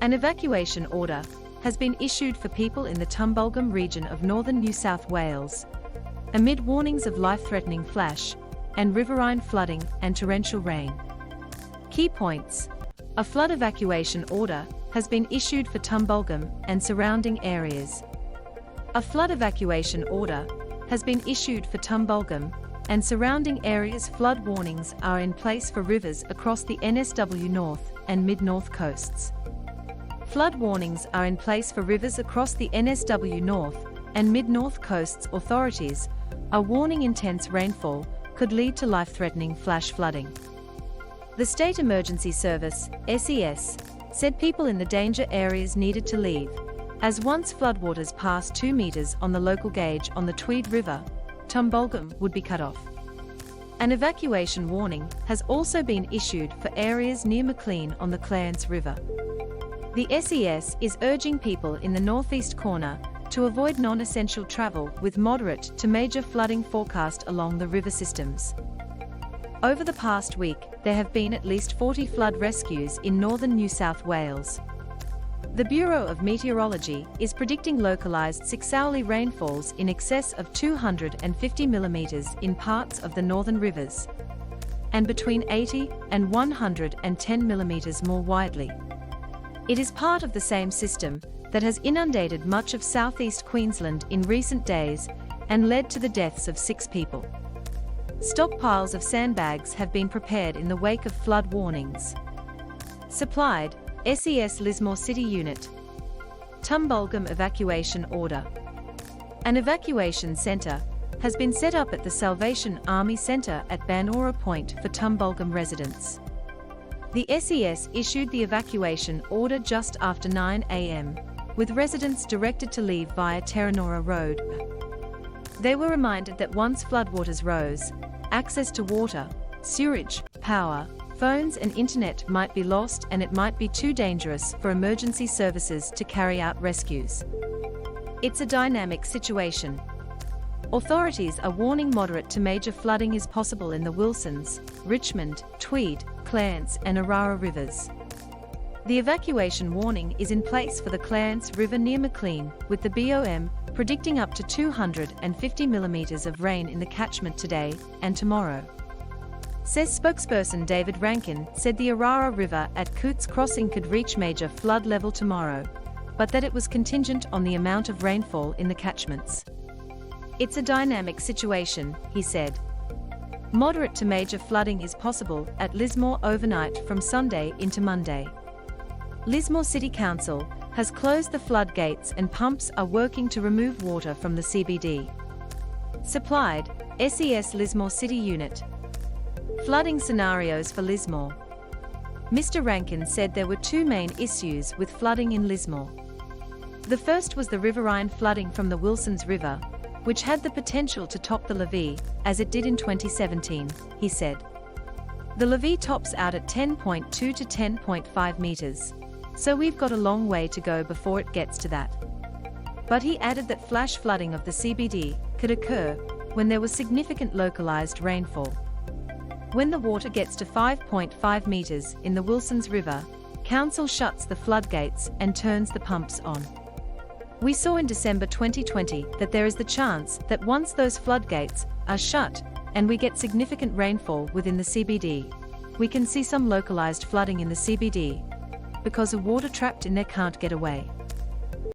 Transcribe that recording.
An evacuation order has been issued for people in the Tumbulgum region of northern New South Wales, amid warnings of life-threatening flash and riverine flooding and torrential rain. Key points. A flood evacuation order has been issued for Tumbulgum and surrounding areas. A flood evacuation order has been issued for Tumbulgum and surrounding areas. Flood warnings are in place for rivers across the NSW North and Mid-North coasts. Flood warnings are in place for rivers across the NSW North and Mid-North coasts. Authorities are warning intense rainfall could lead to life-threatening flash flooding. The State Emergency Service, SES, said people in the danger areas needed to leave, as once floodwaters passed 2 meters on the local gauge on the Tweed River, Tumbulgum would be cut off. An evacuation warning has also been issued for areas near Maclean on the Clarence River. The SES is urging people in the northeast corner to avoid non-essential travel, with moderate to major flooding forecast along the river systems. Over the past week, there have been at least 40 flood rescues in northern New South Wales. The Bureau of Meteorology is predicting localised 6-hourly rainfalls in excess of 250 millimetres in parts of the northern rivers, and between 80 and 110 millimetres more widely. It is part of the same system that has inundated much of southeast Queensland in recent days and led to the deaths of 6 people. Stockpiles of sandbags have been prepared in the wake of flood warnings. Supplied, SES Lismore City Unit. Tumbulgum Evacuation Order. An evacuation centre has been set up at the Salvation Army Centre at Orara Point for Tumbulgum residents. The SES issued the evacuation order just after 9 a.m, with residents directed to leave via Terranora Road. They were reminded that once floodwaters rose, access to water, sewerage, power, phones and internet might be lost, and it might be too dangerous for emergency services to carry out rescues. It's a dynamic situation. Authorities are warning moderate to major flooding is possible in the Wilsons, Richmond, Tweed, Clarence and Orara rivers. The evacuation warning is in place for the Clarence River near Maclean, with the BOM predicting up to 250 millimetres of rain in the catchment today and tomorrow. Says spokesperson David Rankin said the Orara River at Cootes Crossing could reach major flood level tomorrow, but that it was contingent on the amount of rainfall in the catchments. It's a dynamic situation, he said. Moderate to major flooding is possible at Lismore overnight from Sunday into Monday. Lismore City Council has closed the floodgates and pumps are working to remove water from the CBD. Supplied, SES Lismore City Unit. Flooding scenarios for Lismore. Mr. Rankin said there were 2 main issues with flooding in Lismore. The first was the riverine flooding from the Wilsons River, which had the potential to top the levee, as it did in 2017, he said. The levee tops out at 10.2 to 10.5 metres, so we've got a long way to go before it gets to that. But he added that flash flooding of the CBD could occur when there was significant localised rainfall. When the water gets to 5.5 metres in the Wilsons River, Council shuts the floodgates and turns the pumps on. We saw in December 2020 that there is the chance that once those floodgates are shut and we get significant rainfall within the CBD, we can see some localised flooding in the CBD because the water trapped in there can't get away.